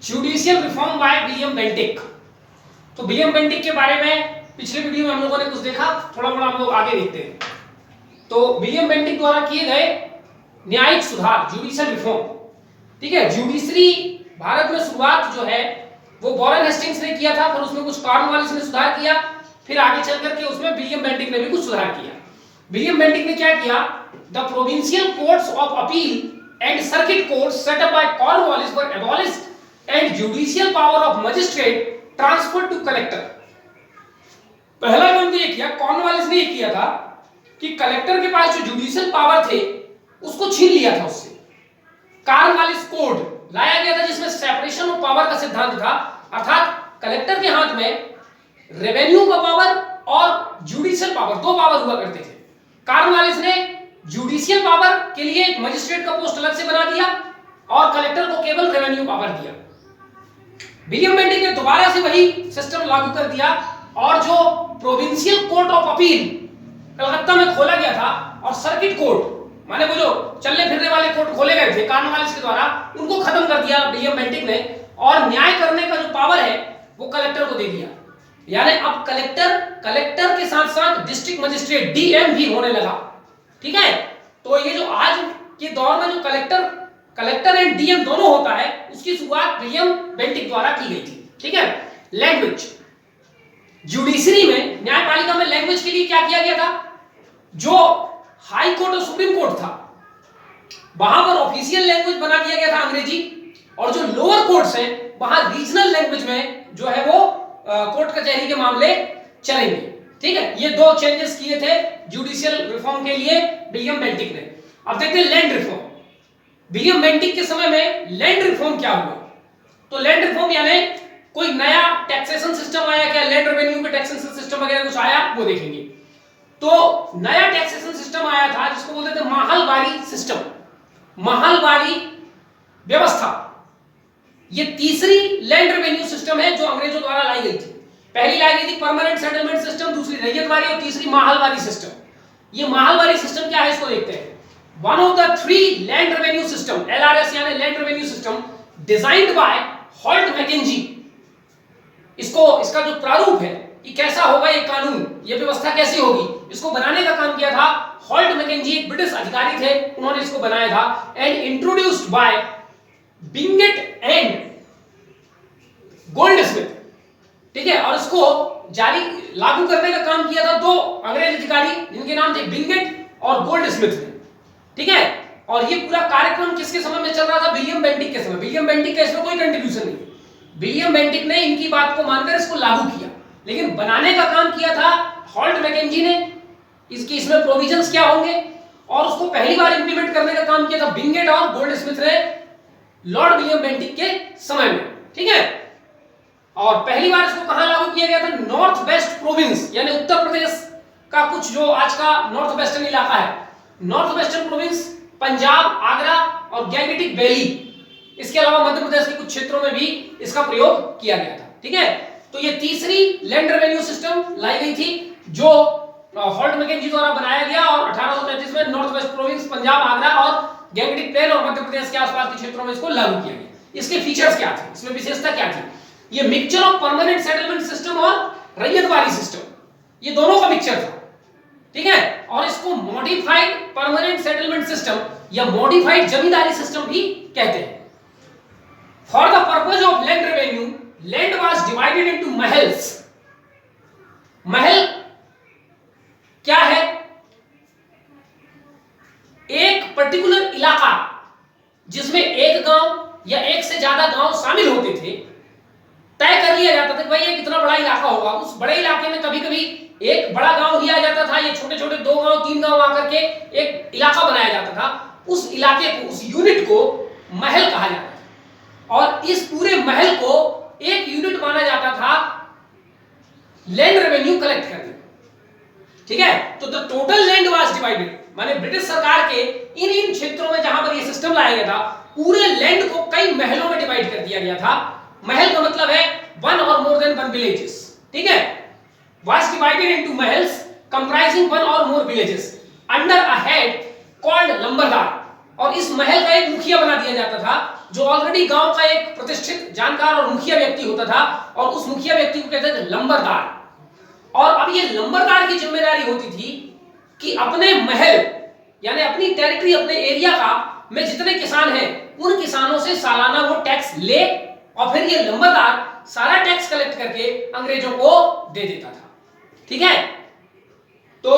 Judicial reform by William Bentinck. तो William Bentinck के बारे में पिछले वीडियो में हम लोगों ने कुछ देखा, थोड़ा थोड़ा हम लोग आगे देखते हैं। तो विलियम बेंटिक द्वारा किए गए न्यायिक सुधार, जुडिशियल रिफॉर्म, ठीक है। जुडिशरी भारत में शुरुआत जो है वो वॉरेन हेस्टिंग्स ने किया था, फिर उसमें कुछ कॉर्नवालिस ने सुधार किया, फिर आगे चल करके उसमें विलियम बेंटिक ने भी कुछ सुधार किया। विलियम बेंटिक ने क्या किया? The provincial courts of appeal and circuit courts set up by Cornwallis were abolished and judicial power of magistrate transferred to collector. पहला काम तो ये किया, कॉर्नवालिस ने ये किया था कि कलेक्टर के पास जो जुडिशियल पावर थे उसको छीन लिया था उससे। कॉर्नवालिस कोड लाया गया था जिसमें सेपरेशन ऑफ पावर का सिद्धांत था, अर्थात कलेक्टर के हाथ में रेवेन्यू का पावर और जुडिशियल पावर, दो पावर हुआ करते थे। कॉर्नवालिस ने जुडिशियल पावर के लिए एक मजिस्ट्रेट का पोस्ट अलग से बना दिया और कलेक्टर को केवल रेवेन्यू पावर दिया। विलियम बेंटिक ने दोबारा से वही सिस्टम लागू कर दिया और जो provincial court of appeal Calcutta में खोला गया था और सर्किट कोर्ट, माने वो जो चलने फिरने वाले कोर्ट खोले गए थे कॉर्नवालिस के द्वारा, उनको खत्म कर दिया विलियम बेंटिक ने और न्याय करने का जो पावर है वो कलेक्टर को दे दिया। यानी अब कलेक्टर के साथ साथ डिस्ट्रिक्ट मजिस्ट्रेट डीएम भी होने लगा, ठीक है। तो ये जो आज के दौर में जो कलेक्टर एंड डीएम दोनों होता है, उसकी शुरुआत विलियम बेंटिक द्वारा की गई थी, ठीक है। लैंग्वेज, जुडिशरी में, न्यायपालिका में लैंग्वेज के लिए क्या किया गया था? जो हाई कोर्ट और सुप्रीम कोर्ट था वहां पर ऑफिशियल लैंग्वेज बना दिया गया था अंग्रेजी, और जो लोअर कोर्ट्स हैं वहां रीजनल लैंग्वेज में जो है वो कोर्ट कचहरी के मामले चलेंगे, ठीक है। ये दो चेंजेस किए थे जुडिशियल रिफॉर्म के लिए विलियम बेंटिक ने। अब देखते हैं लैंड रिफॉर्म। विलियम बेंटिक के समय में लैंड रिफॉर्म क्या हुआ? तो लैंड रिफॉर्म यानी कोई नया टैक्सेशन सिस्टम आया क्या, लैंड रेवेन्यू का टैक्सेशन सिस्टम वगैरह कुछ आया, वो देखेंगे। तो नया टैक्सेशन सिस्टम आया था जिसको बोलते थे महलवारी सिस्टम, महलवारी व्यवस्था। ये तीसरी लैंड रेवेन्यू सिस्टम है जो अंग्रेजों द्वारा लाई गई थी। पहली लाई गई थी परमानेंट सेटलमेंट सिस्टम, दूसरी रैयतवारी और तीसरी महलवारी सिस्टम। ये महलवारी सिस्टम क्या है इसको देखते हैं। One of the three land revenue system, LRS यानी land revenue system, designed by Holt Mackenzie. इसका जो प्रारूप है कि कैसा होगा ये कानून, ये व्यवस्था कैसी होगी, इसको बनाने का काम किया था हॉल्ट मैकेंजी, एक ब्रिटिश अधिकारी थे, उन्होंने इसको बनाया था। And introduced by Wingate and Goldsmith, ठीक है। और इसको लागू करने का काम किया था दो अंग्रेज अधिकारी जिनके नाम थे बिंगेट और गोल्डस्मिथ ने, ठीक है। और ये पूरा कार्यक्रम किसके समय में चल रहा था? विलियम बेंटिक के समय। विलियम बेंटिक का इसमें कोई कंट्रीब्यूशन नहीं। विलियम बेंटिक ने इनकी बात को मानकर इसको लागू किया, लेकिन बनाने का काम किया था हॉल्ट मैकेंजी ने। इसमें प्रोविजंस क्या होंगे, और उसको पहली बार इंप्लीमेंट करने का काम किया था बिंगेट और गोल्डस्मिथ ने लॉर्ड विलियम बेंटिक के समय में, ठीक है। और पहली बार इसको कहां लागू किया गया था? नॉर्थ वेस्ट प्रोविंस, यानी उत्तर प्रदेश का कुछ जो आज का नॉर्थ वेस्टर्न इलाका है, north western province, Punjab, Agra और गैंगटिक वैली, इसके अलावा मध्य प्रदेश के कुछ क्षेत्रों में भी इसका प्रयोग किया गया था, ठीक है। तो ये तीसरी लैंड रेवेन्यू सिस्टम लाई गई थी जो हॉल्ट मैकेंजी द्वारा बनाया गया और 1833 में north west province, Punjab, Agra और गैंगटिक प्लेन और मध्य प्रदेश के आसपास के क्षेत्रों में इसको लागू किया गया। इसके फीचर्स क्या थे, इसमें विशेषता क्या थी? ये mixture of permanent settlement system और रैयतवारी सिस्टम, ये दोनों का मिक्सचर था, ठीक है। और इसको मॉडिफाइड परमानेंट सेटलमेंट सिस्टम या मॉडिफाइड जमींदारी सिस्टम भी कहते हैं। For the purpose of land revenue, land was divided into mahals. महल क्या है? एक पर्टिकुलर इलाका जिसमें एक गांव या एक से ज्यादा गांव शामिल होते थे, तय कर लिया जाता था कि भाई ये कितना बड़ा इलाका होगा। उस बड़े इलाके में कभी कभी एक बड़ा गांव लिया जाता था, ये छोटे छोटे 2 गांव 3 गांव आकर के एक इलाका बनाया जाता था। उस इलाके को, उस यूनिट को महल कहा जाता था, और इस पूरे महल को एक यूनिट माना जाता था लैंड रेवेन्यू कलेक्ट करने, ठीक है। तो the total land was divided, माने ब्रिटिश सरकार के इन क्षेत्रों में जहां पर ये सिस्टम लाया गया था, पूरे लैंड को कई महलों में डिवाइड कर दिया गया था। महल का मतलब है वन और मोर देन वन विलेजेस, ठीक है। was divided into महल्स comprising one or more villages under a head called लंबरदार, और और इस महल का एक मुखिया बना दिया जाता था, जो ऑलरेडी गांव का एक प्रतिष्ठित जानकार और मुखिया व्यक्ति होता था, और उस मुखिया व्यक्ति को कहते थे लंबरदार। और अब ये लंबरदार की जिम्मेदारी होती थी कि अपने महल यानी अपनी टेरिटरी, अपने एरिया का में जितने किसान हैं उन किसानों से सालाना वो टैक्स ले, और फिर ये लंबरदार सारा टैक्स कलेक्ट करके अंग्रेजों को दे देता था। ठीक है, तो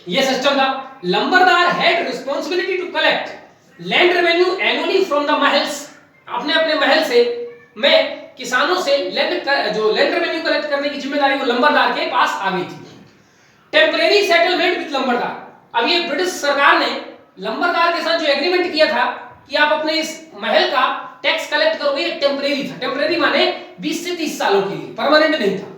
ये सिस्टम था। Lambardar had responsibility to collect land revenue annually from the mahals. अपने अपने महल से में किसानों से लैंड रेवेन्यू कलेक्ट करने की जिम्मेदारी वो लंबरदार के पास आ गई थी। Temporary settlement with lambardar. अब ये ब्रिटिश सरकार ने लंबरदार के साथ जो एग्रीमेंट किया था कि आप अपने इस महल का टैक्स कलेक्ट करोगे, ये टेम्परेरी था। टेम्परेरी माने 20 से 30 सालों के लिए, परमानेंट नहीं था।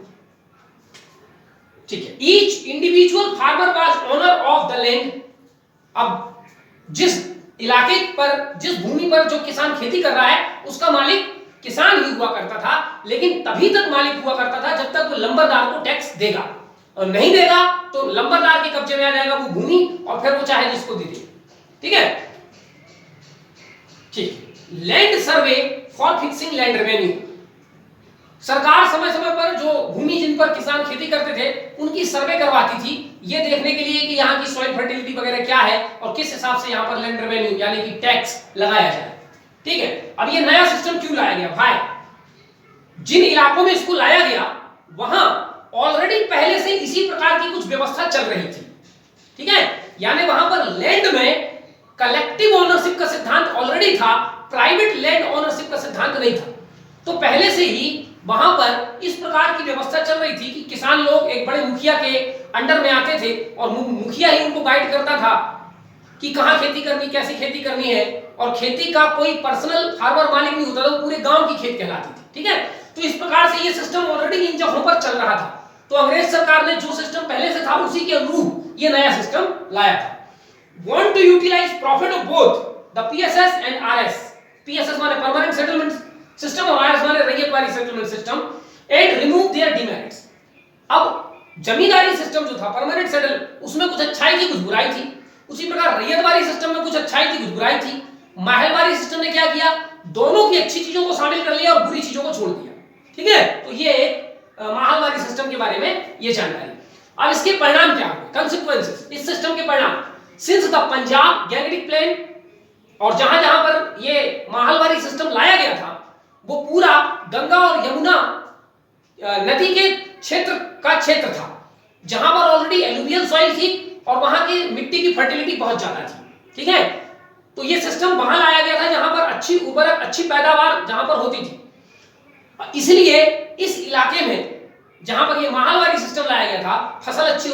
ठीक है, each individual farmer was owner of the land. अब जिस इलाके पर, जिस भूमि पर जो किसान खेती कर रहा है उसका मालिक किसान ही हुआ करता था, लेकिन तभी तक मालिक हुआ करता था जब तक वो लंबरदार को टैक्स देगा, और नहीं देगा तो लंबरदार के कब्जे में आ जाएगा वो भूमि, और फिर वो चाहे जिसको दे दे। ठीक है, ठीक। Land survey for fixing land revenue. सरकार समय समय पर जो भूमि जिन पर किसान खेती करते थे उनकी सर्वे करवाती थी, ये देखने के लिए कि यहाँ की सॉइल फर्टिलिटी वगैरह क्या है और किस हिसाब से यहाँ पर लैंड रेवेन्यू यानी कि टैक्स लगाया जाए। ठीक है, अब ये नया सिस्टम क्यों लाया गया भाई? जिन इलाकों में इसको लाया गया वहां ऑलरेडी पहले से इसी प्रकार की कुछ व्यवस्था चल रही थी। ठीक है, यानी वहां पर लैंड में कलेक्टिव ओनरशिप का सिद्धांत ऑलरेडी था, प्राइवेट लैंड ओनरशिप का सिद्धांत नहीं था। तो पहले से ही वहां पर इस प्रकार की व्यवस्था चल रही थी कि किसान लोग एक बड़े मुखिया के अंडर में आते थे और मुखिया ही उनको गाइड करता था कि कहां खेती करनी, कैसे खेती करनी है, और खेती का कोई पर्सनल फार्मर मालिक नहीं होता था, पूरे गांव की खेत कहलाती थी। ठीक है, तो इस प्रकार से ये सिस्टम ऑलरेडी इन जगहों पर चल रहा था। तो अंग्रेज सरकार ने जो सिस्टम पहले से था उसी के अनुरूप ये नया सिस्टम लाया था। Want to utilize profit of both the PSS and RS. PSS माने permanent settlement system और RS माने ryotwari settlement system, and remove their demerits. अब जमींदारी सिस्टम जो था परमानेंट सेटल, उसमें कुछ अच्छाई थी कुछ बुराई थी। उसी प्रकार रैयतवारी सिस्टम में कुछ अच्छाई थी कुछ बुराई थी। महलवारी सिस्टम ने क्या किया, दोनों की अच्छी चीजों को शामिल कर लिया और बुरी चीजों को छोड़ दिया। ठीक है, तो ये एक महलवारी सिस्टम के बारे में ये जानकारी। अब इसके परिणाम क्या हुए, कंसिक्वेंसेस, इस सिस्टम के परिणाम। Since the Punjab Gangetic plain, और जहां जहां पर ये महलवारी सिस्टम लाया गया था वो पूरा गंगा और यमुना नदी के क्षेत्र था, जहां पर ऑलरेडी एलुवियल सॉइल थी और वहां की मिट्टी की फर्टिलिटी बहुत ज्यादा थी। ठीक है, तो ये सिस्टम वहां लाया गया था जहां पर अच्छी उर्वरक, अच्छी पैदावार जहां पर होती थी। इसलिए इस इलाके में जहां पर ये महलवारी सिस्टम लाया गया था फसल अच्छी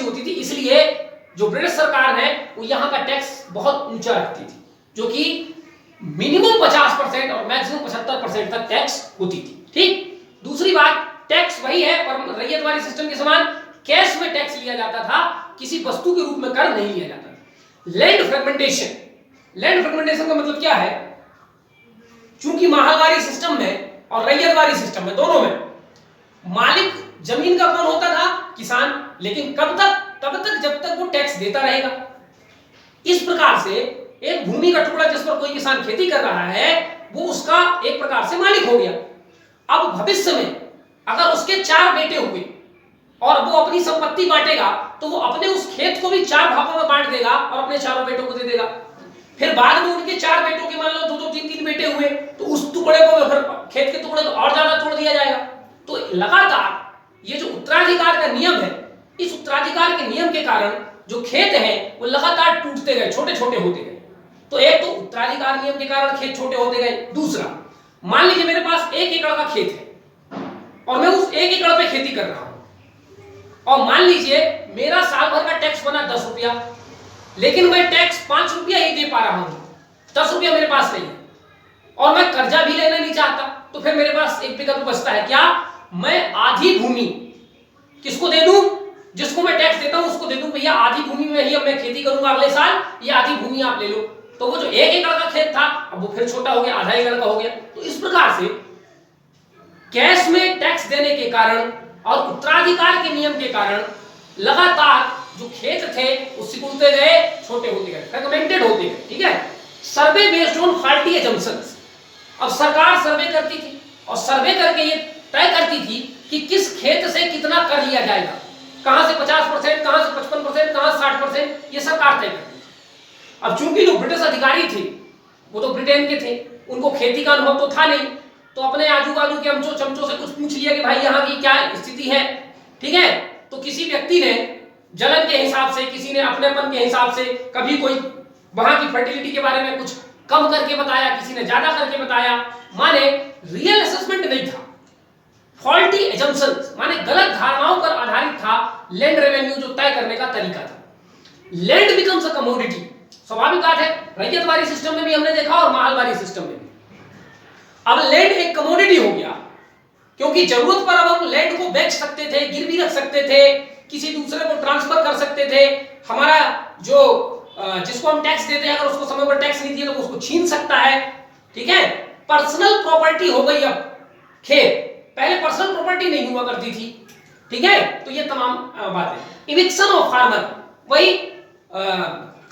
होती थी, इसलिए जो ब्रिटिश सरकार है वो यहाँ का टैक्स बहुत ऊंचा रखती थी, जो कि मिनिमम 50% और मैक्सिमम 75% तक टैक्स होती थी। ठीक, दूसरी बात, टैक्स वही है पर रैयतवारी सिस्टम के समान कैश में टैक्स लिया जाता था, किसी वस्तु के रूप में कर नहीं लिया जाता। लैंड फ्रेगमेंटेशन, लैंड फ्रेगमेंटेशन का मतलब क्या है, चूंकि महलवारी सिस्टम में और रैयतवारी सिस्टम में दोनों में मालिक जमीन का कौन होता था, किसान, लेकिन कब तक, तब तक जब तक वो टैक्स देता रहेगा। इस प्रकार से एक भूमि का टुकड़ा जिस पर कोई किसान खेती कर रहा है वो उसका एक प्रकार से मालिक हो गया। अब भविष्य में अगर उसके 4 बेटे हुए और वो अपनी संपत्ति बांटेगा तो वो अपने उस खेत को भी 4 भागों में बांट देगा और अपने चारों बेटों को दे देगा। फिर बाद में उनके 4 बेटों के मान लो 2-2, 3-3 बेटे हुए तो उस टुकड़े को फिर खेत के टुकड़े को और ज्यादा तोड़ दिया जाएगा। तो लगातार ये जो उत्तराधिकार का नियम है, इस उत्तराधिकार के नियम के कारण जो खेत हैं वो लगातार टूटते गए, छोटे छोटे होते गए। तो एक तो उत्तराधिकार नियम के कारण खेत छोटे होते गए। दूसरा, मान लीजिए मेरे पास 1 एकड़ का खेत है और मैं उस 1 एकड़ पे खेती कर रहा हूं, और मान लीजिए मेरा साल भर का टैक्स बना 10 रुपया, लेकिन मैं टैक्स 5 रुपया ही दे पा रहा हूं, 10 रुपया मेरे पास नहीं है, और मैं कर्जा भी लेना नहीं चाहता, तो फिर मेरे पास एक विकल्प बचता है क्या, मैं आधी भूमि किसको दे दूं, जिसको मैं टैक्स देता हूं उसको दे दूं, भैया आधी भूमि में ही अब मैं खेती करूंगा अगले साल, ये आधी भूमि आप ले लो। तो वो जो 1 एकड़ का खेत था अब वो फिर छोटा हो गया, आधा एकड़ का हो गया। तो इस प्रकार से कैश में टैक्स देने के कारण और उत्तराधिकार के नियम के कारण लगातार जो खेत थे वो सिकुड़ते गए, छोटे होते गए, फ्रेगमेंटेड होते गए, ठीक है। सर्वे बेस्ड ऑन फॉल्टी एजम्पशंस। अब सरकार सर्वे करती थी और सर्वे करके ये तय करती थी कि किस खेत से कितना कर लिया जाएगा, कहां से 50%, कहां से 55%, कहां से 60%, ये सरकार तय करती थी। अब चूंकि जो ब्रिटिश अधिकारी थे वो तो ब्रिटेन के थे, उनको खेती का अनुभव तो था नहीं, तो अपने आजू बाजू के अमचो चमचों से कुछ पूछ लिया कि भाई यहाँ की क्या स्थिति है, ठीक है। तो किसी व्यक्ति ने जलन के हिसाब से, किसी ने अपनेपन के हिसाब से, कभी कोई वहां की फर्टिलिटी के बारे में कुछ कम करके बताया, किसी ने ज्यादा करके बताया, माने रियल असेसमेंट नहीं था, फॉल्टी एजम्पशंस माने गलत धारणाओं पर आधारित था लैंड रेवेन्यू जो तय करने का तरीका था। लैंड बिकम्स अ कमोडिटी, स्वाभाविक बात है, रैयतवाड़ी सिस्टम में भी हमने देखा और महलवाड़ी सिस्टम में भी। अब लैंड एक कमोडिटी हो गया, क्योंकि जरूरत पर अब हम लैंड को बेच सकते थे, गिरवी रख सकते थे, किसी दूसरे को ट्रांसफर कर सकते थे, हमारा जो जिसको हम टैक्स देते हैं अगर उसको समय पर टैक्स नहीं दिया तो उसको छीन सकता है, ठीक है। पर्सनल प्रॉपर्टी हो गई अब खेत, पहले पर्सनल प्रॉपर्टी नहीं हुआ करती थी, ठीक है। तो ये तमाम बातें। इविक्शन ऑफ फार्मर, वही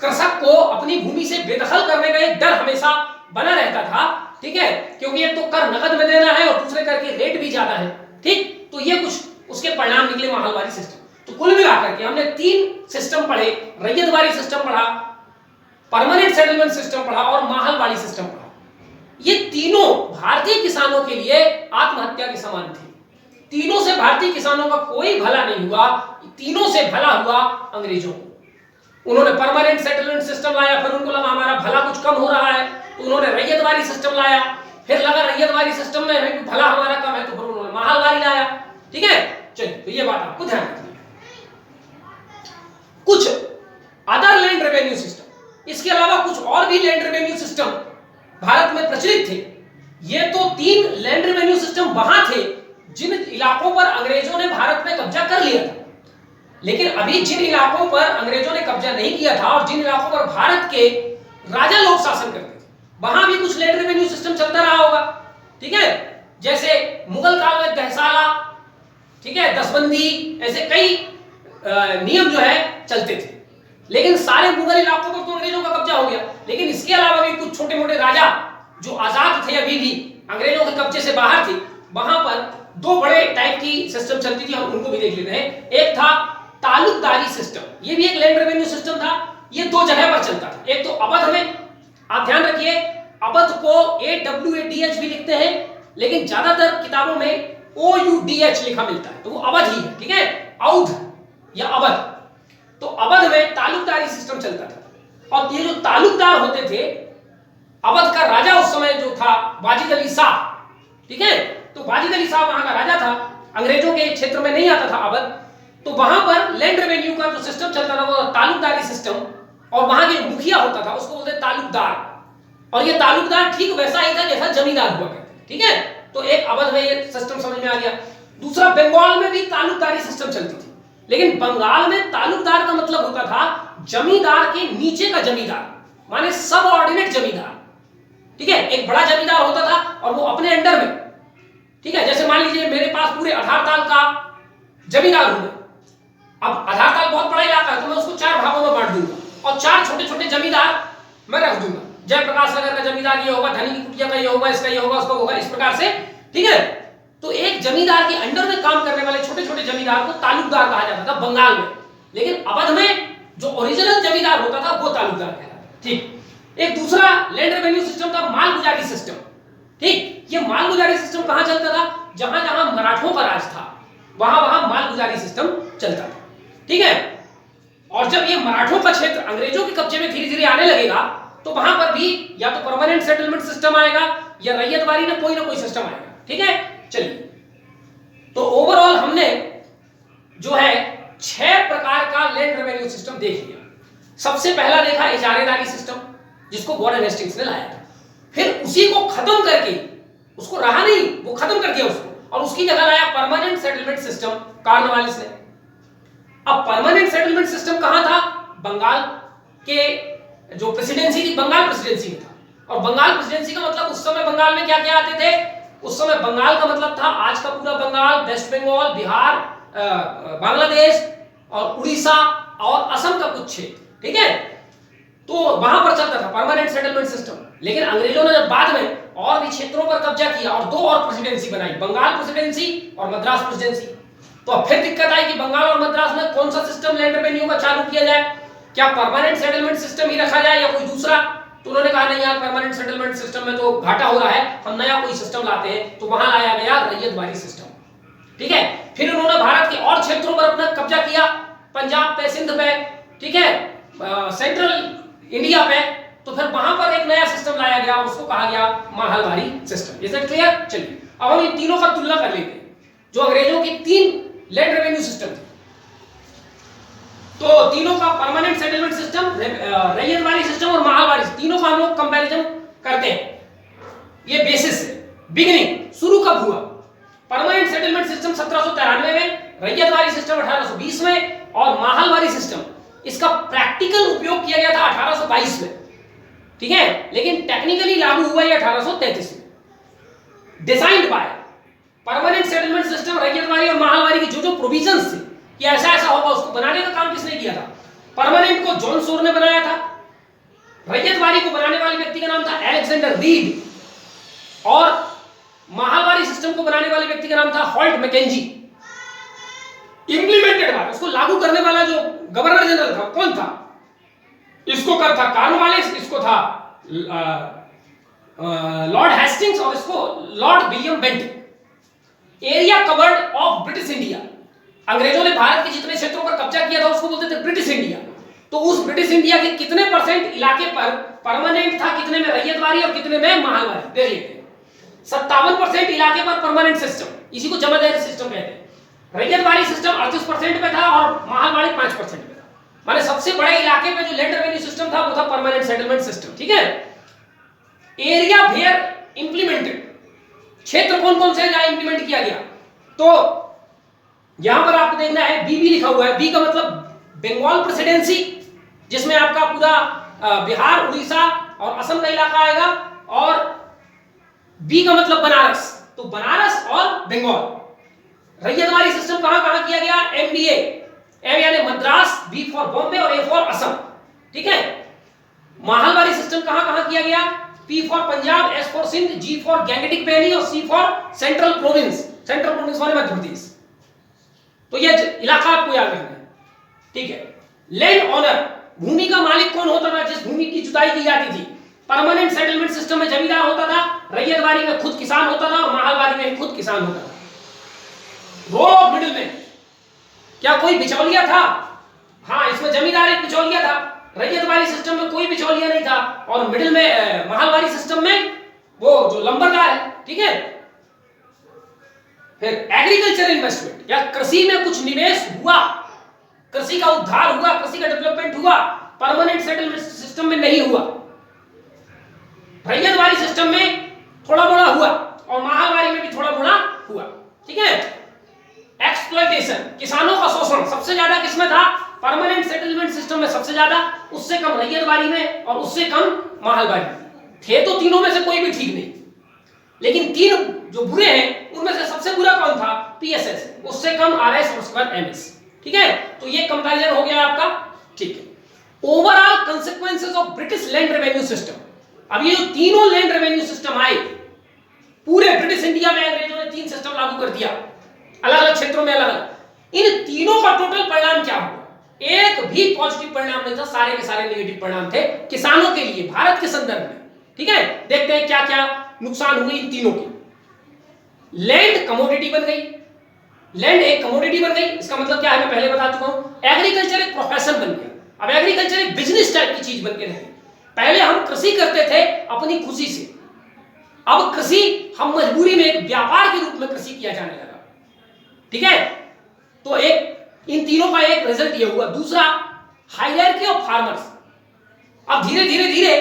कृषक को अपनी भूमि से बेदखल करने का एक डर हमेशा बना रहता था, ठीक है, क्योंकि एक तो कर नकद में देना है और दूसरे कर के रेट भी ज्यादा है, ठीक। तो ये कुछ उसके परिणाम निकले महलवाड़ी सिस्टम। तो कुल मिलाकर के हमने 3 सिस्टम पढ़े, रैयतवाड़ी सिस्टम पढ़ा, परमानेंट सेटलमेंट सिस्टम पढ़ा और महलवाड़ी सिस्टम पढ़ा। ये तीनों भारतीय किसानों के लिए आत्महत्या के समान थे। तीनों से भारतीय किसानों का कोई भला नहीं हुआ, तीनों से भला हुआ अंग्रेजों को। उन्होंने परमानेंट सेटलमेंट सिस्टम लाया, फिर उनको लगा हमारा भला कुछ कम हो रहा है तो उन्होंने रैयतवाड़ी सिस्टम लाया, फिर लगा रैयतवाड़ी सिस्टम में भला हमारा कम है तो फिर उन्होंने महलवाड़ी लाया, ठीक है। चलिए, तो ये बात आपको ध्यान रखनी है। कुछ अदर लैंड रेवेन्यू सिस्टम, इसके अलावा कुछ और भी लैंड रेवेन्यू सिस्टम भारत में प्रचलित थे। ये तो 3 लैंड रेवेन्यू सिस्टम वहां थे जिन इलाकों पर अंग्रेजों ने भारत में कब्जा कर लिया था, लेकिन अभी जिन इलाकों पर अंग्रेजों ने कब्जा नहीं किया था और जिन इलाकों पर भारत के राजा लोग शासन करते थे, वहां भी कुछ लैंड रेवेन्यू सिस्टम चलता रहा होगा, ठीक है। जैसे मुगल काल में दहसाला, ठीक है, दसबंदी, ऐसे कई नियम जो है चलते थे, लेकिन सारे मुगल इलाकों पर तो अंग्रेजों का कब्जा हो गया। लेकिन इसके अलावा भी कुछ छोटे मोटे राजा जो आजाद थे, अभी भी अंग्रेजों के कब्जे से बाहर थे, वहां पर 2 बड़े टाइप की सिस्टम चलती थी, हम उनको भी देख लेते हैं। एक था तालुकदारी सिस्टम, ये भी एक लैंड रेवेन्यू सिस्टम था। ये 2 जगह पर चलता था, एक तो अवध में, आप ध्यान रखिए अवध को AWADH भी लिखते हैं, लेकिन ज्यादातर किताबों में OUDH लिखा मिलता है, तो वो अवध ही है, ठीक है, औध या अवध। तो अवध में तालुकदारी सिस्टम चलता था, और ये जो तालुकदार होते थे, अवध का राजा उस समय जो था वाजिद अली शाह, ठीक है, तो वाजिद अली शाह वहां का राजा था, अंग्रेजों के क्षेत्र में नहीं आता था अवध, तो वहां पर लैंड रेवेन्यू का जो सिस्टम चलता था वो तालुकदारी सिस्टम, और वहां के मुखिया होता था उसको बोलते तालुकदार, और ये तालुकदार ठीक वैसा ही था जैसा जमींदार हुआ करते, ठीक है। तो एक अवध में ये सिस्टम समझ में आ गया। दूसरा, बंगाल में भी तालुकदारी सिस्टम चलती थी, लेकिन बंगाल में तालुकदार का मतलब होता था जमींदार के नीचे का जमींदार, माने सबऑर्डिनेट जमींदार, ठीक है। एक बड़ा जमींदार होता था और वो अपने अंडर में, ठीक है, जैसे मान लीजिए मेरे पास पूरे आधारताल का जमींदार हूं, अब आधारताल बहुत बड़ा इलाका है तो मैं उसको 4 भागों में बांट दूंगा और 4 छोटे छोटे जमींदार मैं रख दूंगा। जयप्रकाश नगर का जमींदार ये होगा, धनी की कुटिया का ये होगा, इसका ये होगा, उसका होगा, इस प्रकार से, ठीक है। तो एक जमींदार के अंडर में काम करने वाले छोटे छोटे जमींदार को तालुकदार कहा जाता था बंगाल में, लेकिन अवध में जो ओरिजिनल जमींदार होता था वो तालुकदार कहलाता था, ठीक। एक दूसरा लैंड रेवेन्यू सिस्टम था मालगुजारी सिस्टम, ठीक। ये मालगुजारी सिस्टम कहां चलता था? जहां जहां मराठों का राज था वहां वहां मालगुजारी सिस्टम चलता था, ठीक है। और जब ये मराठों का क्षेत्र अंग्रेजों के कब्जे में धीरे धीरे आने लगेगा तो वहां पर भी या तो परमानेंट सेटलमेंट सिस्टम आएगा या रैयतवाड़ी में कोई ना कोई सिस्टम आएगा, ठीक है। चलिए, तो ओवरऑल हमने जो है 6 प्रकार का लैंड रेवेन्यू सिस्टम देख लिया। सबसे पहला देखा इजारेदारी सिस्टम, जिसको वॉरेन हेस्टिंग्स ने लाया था। फिर उसी को खत्म करके, उसको रहा नहीं, वो खत्म कर दिया उसको, और उसकी जगह लाया परमानेंट सेटलमेंट सिस्टम कॉर्नवालिस ने। अब परमानेंट सेटलमेंट सिस्टम कहां था? बंगाल के जो प्रेसिडेंसी थी, बंगाल प्रेसिडेंसी में था। और बंगाल प्रेसिडेंसी का मतलब उस समय बंगाल में क्या क्या आते थे? उस समय बंगाल का मतलब था आज का पूरा बंगाल, वेस्ट बंगाल, बिहार, बांग्लादेश और उड़ीसा और असम का कुछ क्षेत्र, ठीक है। तो वहां पर चलता था परमानेंट सेटलमेंट सिस्टम। लेकिन अंग्रेजों ने जब बाद में और भी क्षेत्रों पर कब्जा किया और दो और प्रेसिडेंसी बनाई, बंगाल प्रेसिडेंसी और मद्रास प्रेसिडेंसी, तो अब फिर दिक्कत आई कि बंगाल और मद्रास में कौन सा सिस्टम लैंड रेवेन्यू का चालू किया जाए, क्या परमानेंट सेटलमेंट सिस्टम ही रखा जाए या कोई दूसरा। तो उन्होंने कहा नहीं यार, परमानेंट सेटलमेंट सिस्टम में तो घाटा हो रहा है, हम नया कोई सिस्टम लाते हैं। तो वहां लाया गया रैयतवाड़ी सिस्टम। ठीक है, फिर उन्होंने भारत के और क्षेत्रों पर अपना कब्जा किया, पंजाब पे, सिंध पे, ठीक है, सेंट्रल इंडिया पे। तो फिर वहां पर एक नया सिस्टम लाया गया और उसको कहा गया माहलवारी सिस्टम। Is that clear? चलिए अब हम इन तीनों का तुलना कर लेते हैं, जो अंग्रेजों के तीन लैंड रेवेन्यू सिस्टम थे। तो तीनों का permanent settlement system, ryotwari system और माहलवाड़ी, तीनों का हम लोग कंपैरिजन करते हैं। ये बेसिस है, बिगिनिंग, शुरू कब हुआ। परमानेंट सेटलमेंट सिस्टम 1793 में, रैयतवाड़ी सिस्टम 1820 में और माहलवाड़ी सिस्टम इसका प्रैक्टिकल उपयोग किया गया था 1822 में। ठीक है, लेकिन टेक्निकली लागू हुआ ये 1833 में। Designed by permanent settlement system, ryotwari और माहलवाड़ी की जो जो प्रोविजंस थे कि ऐसा ऐसा होगा, उसको बनाने का काम किसने किया था? परमानेंट को जॉन सोर ने बनाया था, रैयतवाड़ी को बनाने वाले व्यक्ति का नाम था अलेक्जेंडर रीड और माहलवाड़ी सिस्टम को बनाने वाले व्यक्ति का नाम था हॉल्ट मैकेंजी। इंप्लीमेंटेड बाय, उसको लागू करने वाला जो गवर्नर जनरल था कौन था? इसको कर था कॉर्नवालिस, इसको था लॉर्ड हेस्टिंग्स और इसको Lord William Bentinck. Area covered of British India, अंग्रेजों ने भारत के जितने क्षेत्रों पर कब्जा किया था उसको बोलते थे ब्रिटिश इंडिया। तो उस ब्रिटिश इंडिया के कितने परसेंट इलाके पर परमानेंट था, कितने में रैयतवाड़ी और कितने में माहलवाड़ी, देख लेते हैं। 57% इलाके पर परमानेंट सिस्टम, इसी को जमादारी सिस्टम कहते हैं। रैयतवाड़ी सिस्टम 38% पे था और माहलवाड़ी 5% पे था। माने सबसे बड़े इलाके में जो लैंड रेवेन्यू सिस्टम था वो था परमानेंट सेटलमेंट सिस्टम। ठीक है, एरिया वेयर इंप्लीमेंटेड, क्षेत्र कौन कौन से जहां इंप्लीमेंट किया गया। तो यहां पर आपको देखना है बी लिखा हुआ है। बी का मतलब बंगाल प्रेसिडेंसी, जिसमें आपका पूरा बिहार, उड़ीसा और असम का इलाका आएगा। और बी का मतलब बनारस, तो बनारस और बंगाल। रैयतवाड़ी सिस्टम कहां कहां किया गया? एमडीए, एम यानी मद्रास, बी फॉर बॉम्बे और ए फॉर असम। ठीक है, माहलवाड़ी सिस्टम कहां कहां किया गया? P for Punjab, S for Sindh, G for Gangetic valley और C for central province. Central province वाले मध्य प्रदेश। तो ये इलाका आपको याद रखना है। ठीक है, लैंड ऑनर, भूमि का मालिक कौन होता था जिस भूमि की जुताई की जाती थी? परमानेंट सेटलमेंट सिस्टम में जमींदार होता था, रैयतवाड़ी में खुद किसान होता था और माहलवाड़ी में खुद किसान होता था। रोल ऑफ मिडिलमैन, क्या कोई बिचौलिया था? हाँ, इसमें जमींदार एक बिचौलिया था, रैयतवाड़ी सिस्टम में कोई बिचौलिया नहीं था और मिडिल में माहलवाड़ी सिस्टम में वो जो लंबरदार है। ठीक है, फिर एग्रीकल्चर इन्वेस्टमेंट, या कृषि में कुछ निवेश हुआ, कृषि का उद्धार हुआ, कृषि का डेवलपमेंट हुआ, परमानेंट सेटलमेंट सिस्टम में नहीं हुआ। रैयतवाड़ी सिस्टम में थोड़ा बड़ा हुआ और माहलवाड़ी में भी थोड़ा बड़ा हुआ। ठीक है, एक्सप्लॉयटेशन, किसानों का शोषण सबसे ज्यादा किसमें था? परमानेंट सेटलमेंट सिस्टम में सबसे ज्यादा, उससे कम रैयतवाड़ी में और उससे कम माहलवाड़ी में। थे तो तीनों में से कोई भी ठीक नहीं, लेकिन तीन जो बुरे हैं उनमें से सबसे बुरा कौन था? पीएसएस, उससे कम आरएस और उसके बाद एमएस। ठीक है, तो ये कंपैरिजन हो गया आपका। ठीक है, overall consequences of British land revenue system. अब ये जो तीनों लैंड रेवेन्यू सिस्टम आए पूरे ब्रिटिश इंडिया में, अंग्रेजों ने 3 सिस्टम लागू कर दिया अलग अलग क्षेत्रों में, अलग अलग। इन तीनों का टोटल परिणाम क्या हुआ? एक भी पॉजिटिव परिणाम नहीं था, सारे के सारे नेगेटिव परिणाम थे किसानों के लिए भारत के संदर्भ में। ठीक है, देखते हैं क्या क्या नुकसान हुए इन तीनों के। लैंड कमोडिटी बन गई, लैंड एक कमोडिटी बन गई। इसका मतलब क्या है मैं पहले बता चुका हूं। एग्रीकल्चर एक प्रोफेशन बन गया, अब एग्रीकल्चर एक बिजनेस टाइप की चीज बन के रह गई। पहले हम कृषि करते थे अपनी खुशी से, अब कृषि हम मजबूरी में एक व्यापार के रूप में कृषि किया जाने लगा। ठीक है, तो एक इन तीनों का एक रिजल्ट ये हुआ। दूसरा, हायरार्की ऑफ फार्मर्स। अब धीरे धीरे धीरे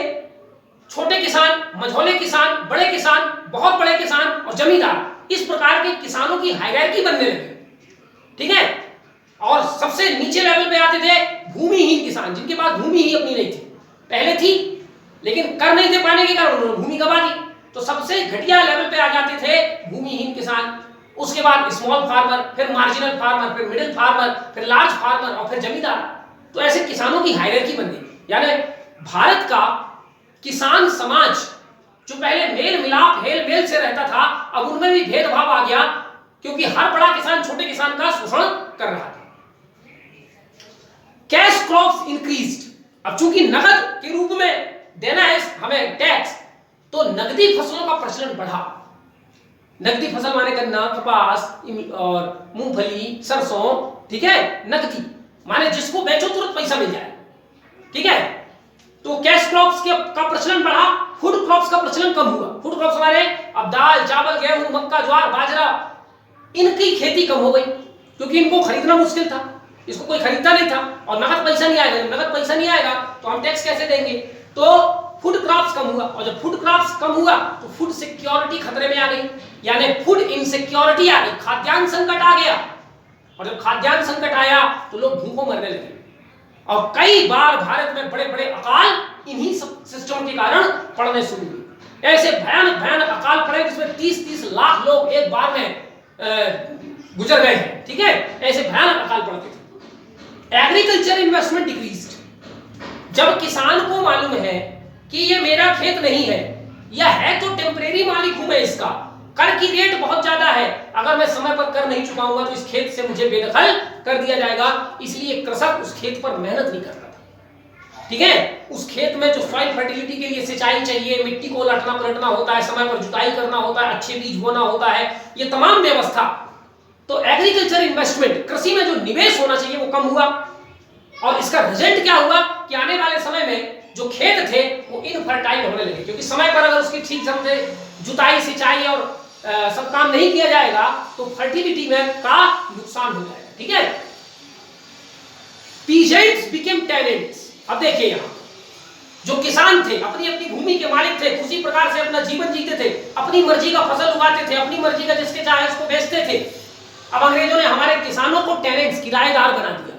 छोटे किसान, मझोले किसान, बड़े किसान, बहुत बड़े किसान और जमींदार, इस प्रकार के किसानों की हायरार्की बनने लगी। ठीक है, और सबसे नीचे लेवल पे आते थे भूमिहीन किसान, जिनके पास भूमि ही अपनी नहीं थी। पहले थी लेकिन कर नहीं थे पाने के कारण उन्होंने भूमि गंवा दी, तो सबसे घटिया लेवल पे आ जाते थे भूमिहीन किसान। उसके बाद स्मॉल फार्मर, फिर मार्जिनल फार्मर, फिर मिडिल फार्मर, फिर लार्ज फार्मर और फिर जमींदार। तो ऐसे किसानों की हायरार्की बन गई। यानी भारत का किसान समाज जो पहले मेल मिलाप हेल मेल से रहता था, अब उनमें भी भेदभाव आ गया, क्योंकि हर बड़ा किसान छोटे किसान का शोषण कर रहा था। कैश क्रॉप्स इंक्रीज्ड, अब चूंकि नकद के रूप में देना है हमें टैक्स, तो नकदी फसलों का प्रचलन बढ़ा। नकदी फसल माने गन्ना, कपास और मूंगफली, सरसों, ठीक है, नकदी माने जिसको बेचो तुरंत पैसा मिल जाए, ठीक है। तो कैश क्रॉप्स का प्रचलन बढ़ा, फूड क्रॉप्स का प्रचलन कम हुआ। फूड क्रॉप्स हमारे अब दाल, चावल, गेहूं, मक्का, ज्वार, बाजरा, इनकी खेती कम हो गई, क्योंकि इनको खरीदना मुश्किल था, इसको कोई खरीदता नहीं था, और नकद पैसा नहीं आएगा। नकद पैसा नहीं आएगा तो हम टैक्स कैसे देंगे? तो फूड क्रॉप्स कम हुआ, और जब फूड क्रॉप्स कम हुआ तो फूड सिक्योरिटी खतरे में आ गई, यानी फूड इनसिक्योरिटी आ गई, खाद्यान्न संकट आ गया। और जब खाद्यान्न संकट आया तो लोग भूखों मरने लगे, और कई बार भारत में बड़े बड़े अकाल इन्हीं सब सिस्टम के कारण पड़ने शुरू हुए। ऐसे भयानक भयानक अकाल पड़े जिसमें 30-30 लाख लोग एक बार में गुजर गए हैं, ठीक है। ऐसे भयानक अकाल पड़ते थे। एग्रीकल्चर इन्वेस्टमेंट डिक्रीज्ड, जब किसान को मालूम है कि ये मेरा खेत नहीं है, या है तो टेम्परेरी मालिक हूं मैं इसका, कर की रेट बहुत ज्यादा है, अगर मैं समय पर कर नहीं चुकाऊंगा तो इस खेत से मुझे बेदखल कर दिया जाएगा, इसलिए कृषक उस खेत पर मेहनत नहीं करता था, ठीक है। उस खेत में जो सॉइल फर्टिलिटी के लिए सिंचाई चाहिए, मिट्टी को लटना पलटना होता है, समय पर जुताई करना होता है, अच्छे बीज बोना होता है, ये तमाम व्यवस्था। तो एग्रीकल्चर इन्वेस्टमेंट, कृषि में जो निवेश होना चाहिए वो कम हुआ, और इसका रिजल्ट क्या हुआ कि आने वाले समय में जो खेत थे वो इनफर्टाइल होने लगे, क्योंकि समय पर अगर उसकी ठीक ढंग से जुताई, सिंचाई और सब काम नहीं किया जाएगा तो फर्टिलिटी में का नुकसान हो जाएगा, ठीक है। पीजेंट्स बिकेम टेनेंट्स, अब देखिए यहां जो किसान थे अपनी अपनी भूमि के मालिक थे, उसी प्रकार से अपना जीवन जीते थे, अपनी मर्जी का फसल उगाते थे, अपनी मर्जी का जिसके चाहे उसको बेचते थे। अब अंग्रेजों ने हमारे किसानों को टेनेंट्स, किराएदार बना दिया,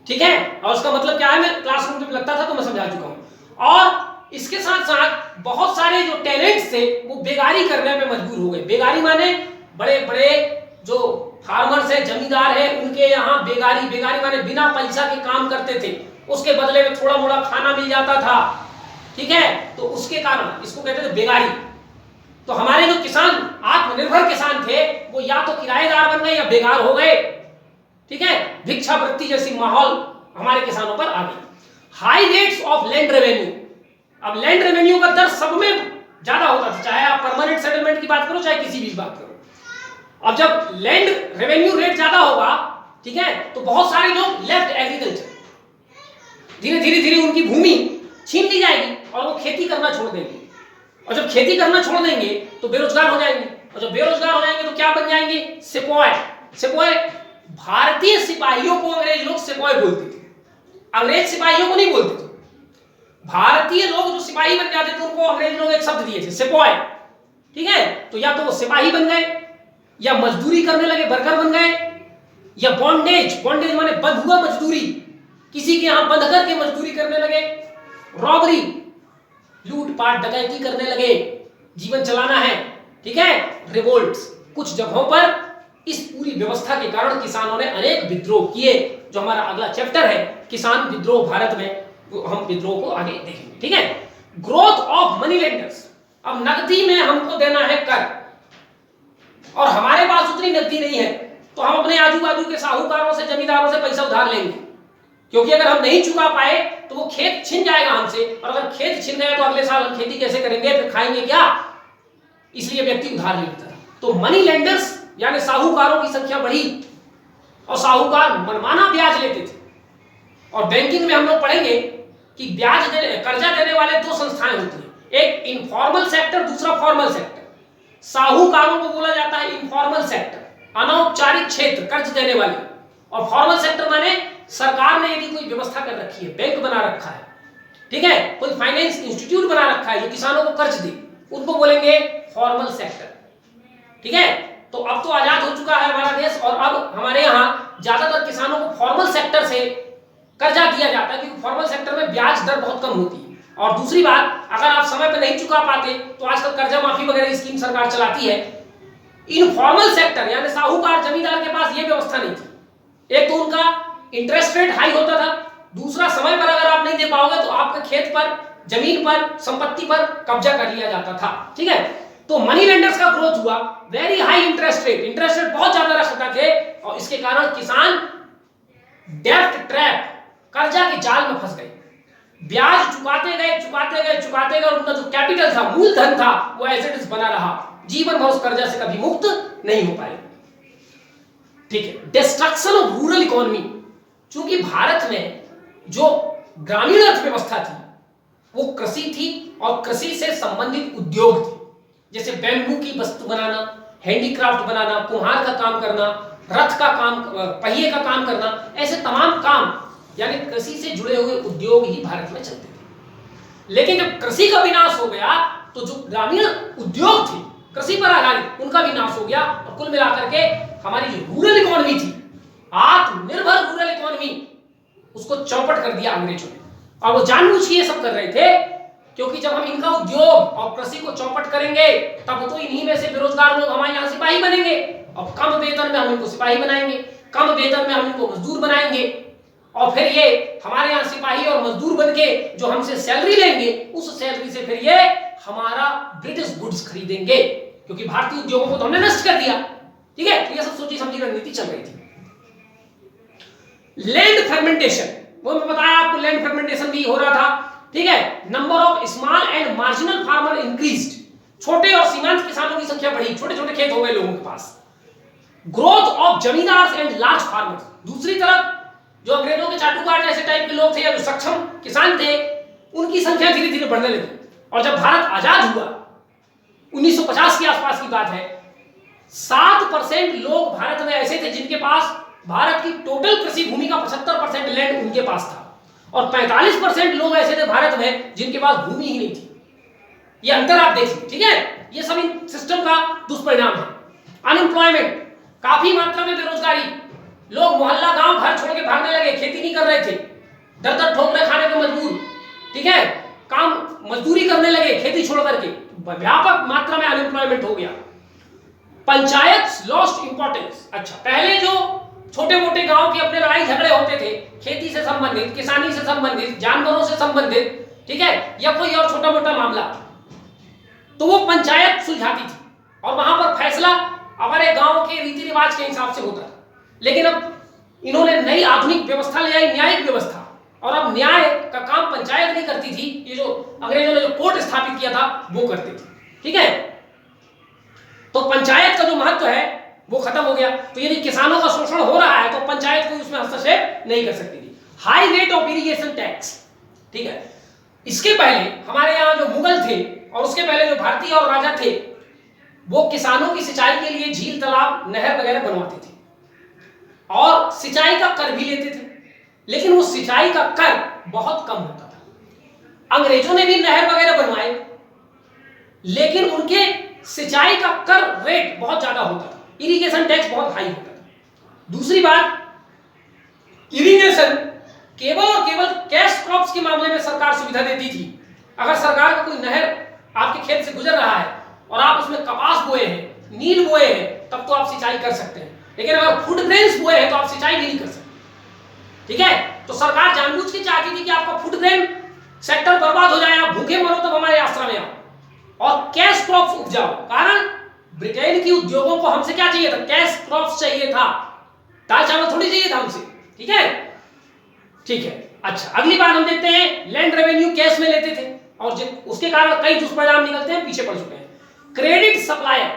ठीक है। और उसका मतलब क्या है, मैं क्लासरूम में लगता था तो मैं समझा चुका हूं। और इसके साथ साथ बहुत सारे जो टेनेंट्स थे वो बेगारी करने पे मजबूर हो गए। बेगारी माने बड़े बड़े जो फार्मर्स हैं, जमींदार हैं, उनके यहाँ बेगारी, बेगारी माने बिना पैसा के काम करते थे, उसके बदले में थोड़ा मोड़ा खाना मिल जाता था, ठीक है। तो उसके कारण इसको कहते थे बेगारी। तो हमारे जो किसान, आत्मनिर्भर किसान थे, वो या तो किराएदार बन गए या बेगार हो गए, ठीक है। भिक्षावृत्ति जैसी माहौल हमारे किसानों पर आ गई। High rates of land revenue, अब लैंड रेवेन्यू का दर सब में ज्यादा होता था, चाहे आप परमानेंट सेटलमेंट की बात करो चाहे किसी भी बात करो। अब जब लैंड रेवेन्यू रेट ज्यादा होगा, ठीक है, तो बहुत सारे लोग लेफ्ट एग्रीकल्चर, धीरे धीरे धीरे उनकी भूमि छीन ली जाएगी और वो खेती करना छोड़ देंगे, और जब खेती करना छोड़ देंगे तो बेरोजगार हो जाएंगे, और जब बेरोजगार हो जाएंगे तो क्या बन जाएंगे? सिपॉय। सिपॉय, भारतीय सिपाहियों को अंग्रेज लोग सिपॉय बोलते थे, अंग्रेज सिपाहियों को नहीं बोलते थे। भारतीय लोग जो सिपाही बन जाते थे उनको अंग्रेज लोग एक शब्द दिए थे, सिपॉय, ठीक है। तो या तो वो सिपाही बन गए, या मजदूरी करने लगे, वर्कर बन गए, या बॉन्डेज, बॉन्डेज माने बंधुआ मजदूरी, किसी के यहां बंध करके मजदूरी करने लगे, रॉबरी, लूटपाट डकैती करने लगे, जीवन चलाना है, ठीक है, रिवोल्ट्स। कुछ जगहों पर इस पूरी व्यवस्था के कारण किसानों ने अनेक विद्रोह किए, जो हमारा अगला चैप्टर है किसान विद्रोह भारत में, हम विद्रोह को आगे देखेंगे, ठीक है। ग्रोथ ऑफ मनी लेंडर्स, अब नकदी में हमको देना है कर, और हमारे पास उतनी नकदी नहीं है, तो हम अपने आजू बाजू के साहूकारों से, जमींदारों से पैसा उधार लेंगे, क्योंकि अगर हम नहीं चुका पाए तो वो खेत छिन जाएगा हमसे, और अगर खेत छिन गया तो अगले साल हम खेती कैसे करेंगे, फिर खाएंगे क्या, इसलिए व्यक्ति उधार लेता है। तो मनी लेंडर्स यानी साहूकारों की संख्या बढ़ी, और साहूकार मनमाना ब्याज लेते थे। और बैंकिंग में हम लोग पढ़ेंगे कि ब्याज देने, कर्जा देने वाले दो संस्थाएं होती हैं, एक इनफॉर्मल सेक्टर, दूसरा फॉर्मल सेक्टर। साहूकारों को बोला जाता है इनफॉर्मल सेक्टर, अनौपचारिक क्षेत्र, कर्ज देने वाले। और फॉर्मल सेक्टर माने सरकार ने यदि कोई व्यवस्था कर रखी है, बैंक बना रखा है, ठीक है, कोई फाइनेंस इंस्टीट्यूट बना रखा है जो किसानों को कर्ज दे, उनको बोलेंगे फॉर्मल सेक्टर, ठीक है। तो अब तो आजाद हो चुका है हमारा देश, और अब हमारे यहाँ ज्यादातर किसानों को फॉर्मल सेक्टर से कर्जा दिया जाता है, क्योंकि फॉर्मल सेक्टर में ब्याज दर बहुत कम होती है। और दूसरी बात, अगर आप समय पर नहीं चुका पाते तो आजकल कर्जा माफी वगैरह स्कीम सरकार चलाती है। इनफॉर्मल सेक्टर यानी साहूकार, जमींदार के पास ये व्यवस्था नहीं थी। एक तो उनका इंटरेस्ट रेट हाई होता था, दूसरा, समय पर अगर आप नहीं दे पाओगे तो आपके खेत पर, जमीन पर, संपत्ति पर कब्जा कर लिया जाता था। ठीक है, तो मनी लेंडर्स का ग्रोथ हुआ, वेरी हाई इंटरेस्ट रेट बहुत ज्यादा रखता थे, और इसके कारण किसान डेब्ट ट्रैप, कर्जा के जाल में फंस गए। ब्याज चुकाते गए, और उनका जो कैपिटल था, मूलधन था, वो एज इट इज बना रहा, जीवन भर उस कर्जा से कभी मुक्त नहीं हो पाए। ठीक है, डिस्ट्रक्शन ऑफ रूरल इकोनॉमी, क्योंकि भारत में जो ग्रामीण अर्थव्यवस्था थी वो कृषि थी, और कृषि से संबंधित उद्योग थे, जैसे बैम्बू की वस्तु बनाना, हैंडीक्राफ्ट बनाना, कुम्हार का काम करना, रथ का काम, पहिए का काम करना, ऐसे तमाम काम यानी कृषि से जुड़े हुए उद्योग ही भारत में चलते थे। लेकिन जब कृषि का विनाश हो गया तो जो ग्रामीण उद्योग थे कृषि पर आधारित, उनका विनाश हो गया, और कुल मिलाकर के हमारी जो रूरल इकोनॉमी थी, आत्मनिर्भर रूरल इकोनॉमी, उसको चौपट कर दिया अंग्रेजों ने। और वो जानबूझ के ये सब कर रहे थे, क्योंकि जब हम इनका उद्योग और कृषि को चौपट करेंगे तब तो इन्हीं में से बेरोजगार लोग हमारे यहाँ सिपाही बनेंगे, और कम वेतन में हम इनको सिपाही बनाएंगे, कम वेतन में हम इनको मजदूर बनाएंगे, और फिर ये हमारे यहाँ सिपाही और मजदूर बनके जो हमसे सैलरी लेंगे, उस सैलरी से फिर ये हमारा ब्रिटिश गुड्स खरीदेंगे, क्योंकि भारतीय उद्योगों को तो हमने नष्ट कर दिया। ठीक है, तो ये सब सोची समझी रणनीति चल रही थी। लैंड फ्रेगमेंटेशन, वो मैं बताया आपको, लैंड फ्रेगमेंटेशन भी हो रहा था। ठीक है, number of small and marginal farmer increased, छोटे और सीमांत किसानों की संख्या बढ़ी, छोटे छोटे खेत हो गए लोगों के पास। Growth of zamindars and large farmers, दूसरी तरफ जो अंग्रेजों के चाटुकार जैसे टाइप के लोग थे, या जो सक्षम किसान थे, उनकी संख्या धीरे धीरे बढ़ने लगी। और जब भारत आजाद हुआ, 1950 के आसपास की बात है, 7% लोग भारत में ऐसे थे जिनके पास भारत की टोटल कृषि भूमि का 75% लैंड उनके पास था, और 45% लोग ऐसे थे भारत में जिनके पास भूमि ही नहीं थी। ये अंतर आप देखिए। ठीक है, ये सब इन सिस्टम का दुष्परिणाम है। अनएम्प्लॉयमेंट, काफी मात्रा में बेरोजगारी, लोग मोहल्ला गांव घर छोड़ के भागने लगे, खेती नहीं कर रहे थे, दर दर ठोकरे खाने पे मजबूर। ठीक है, काम मजदूरी करने लगे खेती छोड़ करके, व्यापक मात्रा में अनएम्प्लॉयमेंट हो गया। पंचायत लॉस्ट इंपॉर्टेंस, अच्छा पहले जो छोटे मोटे गांव के अपने लड़ाई झगड़े होते थे, खेती से संबंधित, किसानी से संबंधित, जानवरों से संबंधित, ठीक है, या कोई और छोटा मोटा मामला, तो वो पंचायत सुलझाती थी, और वहां पर फैसला हमारे गांव के रीति रिवाज के हिसाब से होता था। लेकिन अब इन्होंने नई आधुनिक व्यवस्था ले आई, न्यायिक व्यवस्था, और अब न्याय का काम पंचायत नहीं करती थी, ये जो अंग्रेजों ने जो कोर्ट स्थापित किया था वो करते थे। ठीक है, तो पंचायत का जो महत्व है वो खत्म हो गया। तो यदि किसानों का शोषण हो रहा है तो पंचायत कोई उसमें हस्तक्षेप नहीं कर सकती थी। High rate of irrigation tax, ठीक है, इसके पहले हमारे यहाँ जो मुगल थे और उसके पहले जो भारतीय और राजा थे, वो किसानों की सिंचाई के लिए झील, तालाब, नहर वगैरह बनवाते थे और सिंचाई का कर भी लेते थे, लेकिन वो सिंचाई का कर बहुत कम होता था। अंग्रेजों ने भी नहर वगैरह बनवाए, लेकिन उनके सिंचाई का कर रेट बहुत ज्यादा होता था, इरिगेशन टैक्स बहुत हाई होता था। दूसरी बात, इरिगेशन केवल और केवल कैश क्रॉप्स के मामले में सरकार सुविधा देती थी। अगर सरकार का कोई नहर आपके खेत से गुजर रहा है और आप उसमें कपास बोए हैं, नील बोए हैं, तब तो आप सिंचाई कर सकते हैं, लेकिन अगर फूड ग्रेन्स बोए हैं तो आप सिंचाई नहीं कर सकते। ठीक है, तो सरकार जानबूझ के चाहती थी कि आपका फूड ग्रेन सेक्टर बर्बाद हो जाए, आप भूखे मरो तब हमारे आश्रम में आओ और कैश क्रॉप्स उपजाओ। कारण ब्रिटेन की उद्योगों को हमसे क्या चाहिए था? कैश क्रॉप्स चाहिए था, दाल चावल थोड़ी चाहिए था हमसे। ठीक है, ठीक है। अच्छा, अगली बात हम देखते हैं, लैंड रेवेन्यू कैश में लेते थे और उसके कारण कई दुष्परिणाम निकलते हैं, पीछे पड़ चुके हैं। क्रेडिट सप्लायर,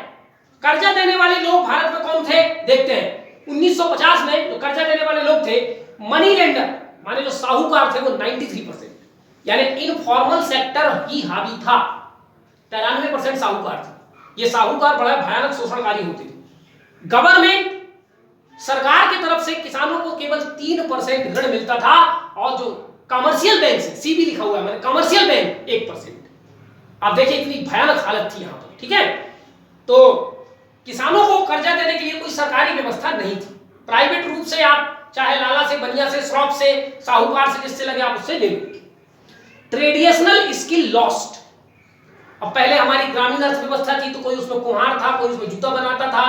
कर्जा देने वाले लोग भारत में कौन थे देखते हैं। 1950 में जो कर्जा देने वाले लोग थे, मनी लेंडर माने जो साहूकार थे, वो 93%, यानी इनफॉर्मल सेक्टर ही हावी था। 93% साहूकार थे। ये साहूकार बड़ा भयानक शोषणकारी होते थे। गवर्नमेंट, सरकार की तरफ से किसानों को केवल 3% ऋण मिलता था और जो कमर्शियल बैंक से, सीबी लिखा हुआ है मैंने, कमर्शियल बैंक 1%। आप देखिए इतनी भयानक हालत थी यहां पर। ठीक है, तो किसानों को कर्जा देने के लिए कोई सरकारी व्यवस्था नहीं थी। प्राइवेट रूप से आप चाहे लाला से, बनिया से, श्रॉफ से, साहूकार से, जिससे लगे आप उससे ले लो। Traditional skill lost. अब पहले हमारी ग्रामीण अर्थव्यवस्था थी तो कोई उसमें कुम्हार था, कोई उसमें जूता बनाता था,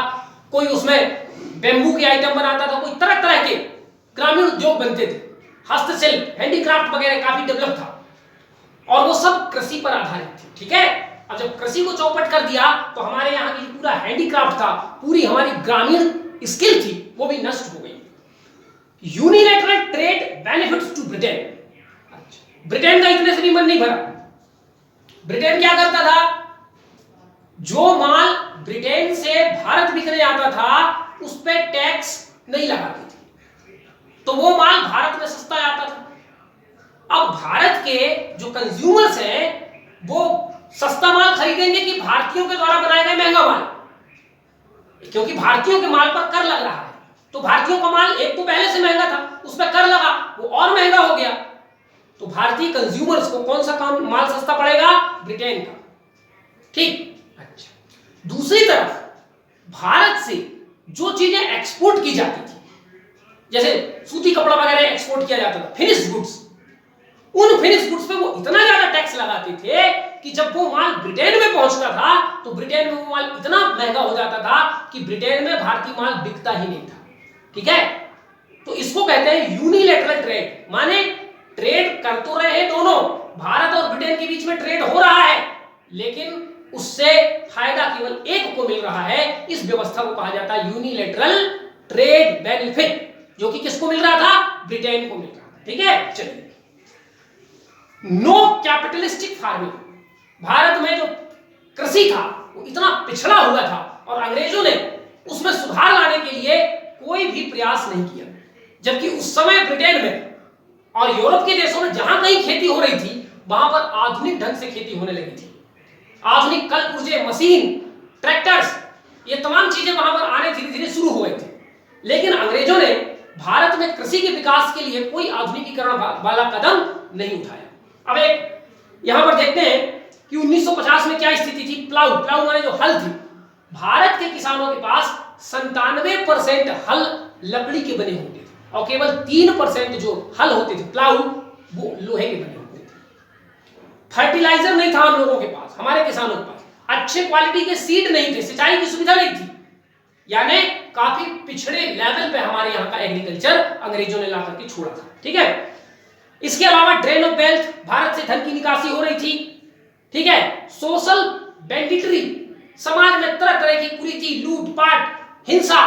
कोई उसमें बेम्बू के आइटम बनाता था, कोई तरह तरह के ग्रामीण उद्योग बनते थे। हस्तशिल्प, हैंडीक्राफ्ट वगैरह काफी डेवलप था और वो सब कृषि पर आधारित थी। ठीक है, अब जब कृषि को चौपट कर दिया तो हमारे यहाँ की पूरा हैंडीक्राफ्ट था, पूरी हमारी ग्रामीण स्किल थी, वो भी नष्ट हो गई। Unilateral trade benefits to Britain. Britain का इतने से भी मन नहीं भरा। ब्रिटेन क्या करता था, जो माल ब्रिटेन से भारत बिकने आता था उस पर टैक्स नहीं लगाती थी, तो वो माल भारत में सस्ता आता था। अब भारत के जो कंज्यूमर्स हैं वो सस्ता माल खरीदेंगे कि भारतीयों के द्वारा बनाया गया महंगा माल, क्योंकि भारतीयों के माल पर कर लग रहा है, तो भारतीयों का माल एक तो पहले से महंगा था, उस पर कर लगा, वो और महंगा हो गया, तो भारतीय कंज्यूमर्स को कौन सा काम माल सस्ता पड़ेगा, ब्रिटेन का। ठीक, अच्छा, दूसरी तरफ भारत से जो चीजें एक्सपोर्ट की जाती थी, जैसे सूती कपड़ा वगैरह एक्सपोर्ट किया जाता था, फिनिश्ड गुड्स, उन फिनिश्ड गुड्स पे वो इतना ज्यादा टैक्स लगाते थे कि जब वो माल ब्रिटेन में पहुंचता था तो ब्रिटेन में वो माल इतना महंगा हो जाता था कि ब्रिटेन में भारतीय माल बिकता ही नहीं था। ठीक है, तो इसको कहते हैं यूनिलैटरल ट्रेड, माने ट्रेड कर तो रहे हैं दोनों, भारत और ब्रिटेन के बीच में ट्रेड हो रहा है, लेकिन उससे फायदा केवल एक को मिल रहा है। इस व्यवस्था को कहा जाता है यूनिलैटरल ट्रेड बेनिफिट, जो कि किसको मिल रहा था, ब्रिटेन को मिल रहा था। ठीक है, चलिए, नो कैपिटलिस्टिक फार्मिंग। भारत में जो कृषि था वो इतना पिछड़ा हुआ था और अंग्रेजों ने उसमें सुधार लाने के लिए कोई भी प्रयास नहीं किया, जबकि उस समय ब्रिटेन में और यूरोप के देशों में जहां कहीं खेती हो रही थी वहां पर आधुनिक ढंग से खेती होने लगी थी। आधुनिक कल पुर्जे, मशीन, ट्रैक्टर्स, ये तमाम चीजें वहां पर आने धीरे धीरे शुरू हुए थे, लेकिन अंग्रेजों ने भारत में कृषि के विकास के लिए कोई आधुनिकीकरण वाला कदम नहीं उठाया। अब एक यहां पर देखते हैं कि 1950 में क्या स्थिति थी। प्लाऊ माने जो हल थी, भारत के किसानों के पास 97% हल लकड़ी के बने होते थे और केवल 3% जो हल होते थे प्लाऊ वो लोहे के बने होते थे। फर्टिलाइजर नहीं था हम लोगों के पास, हमारे किसानों के पास अच्छे क्वालिटी के सीड नहीं थे, सिंचाई की सुविधा नहीं थी, यानी काफी पिछड़े लेवल पे हमारे यहाँ का एग्रीकल्चर अंग्रेजों ने ला करके छोड़ा था। ठीक है, इसके अलावा ड्रेन ऑफ वेल्थ, भारत से धन की निकासी हो रही थी। ठीक है, सोशल बैंडिटरी, समाज में तरह तरह की कुरीति, लूटपाट, हिंसा,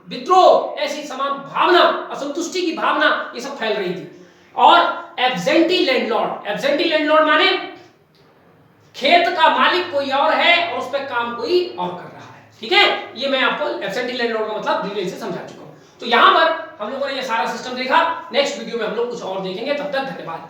विद्रोह, ऐसी समान भावना, असंतुष्टि की भावना, ये सब फैल रही थी। और एब्सेंटी लैंडलॉर्ड माने खेत का मालिक कोई और है और उस पर काम कोई और कर रहा है। ठीक है, ये मैं आपको एब्सेंटी लैंडलॉर्ड का मतलब डिटेल से समझा चुका हूं। तो यहां पर हम लोगों ने ये सारा सिस्टम देखा। नेक्स्ट वीडियो में हम लोग कुछ और देखेंगे, तब तक धन्यवाद।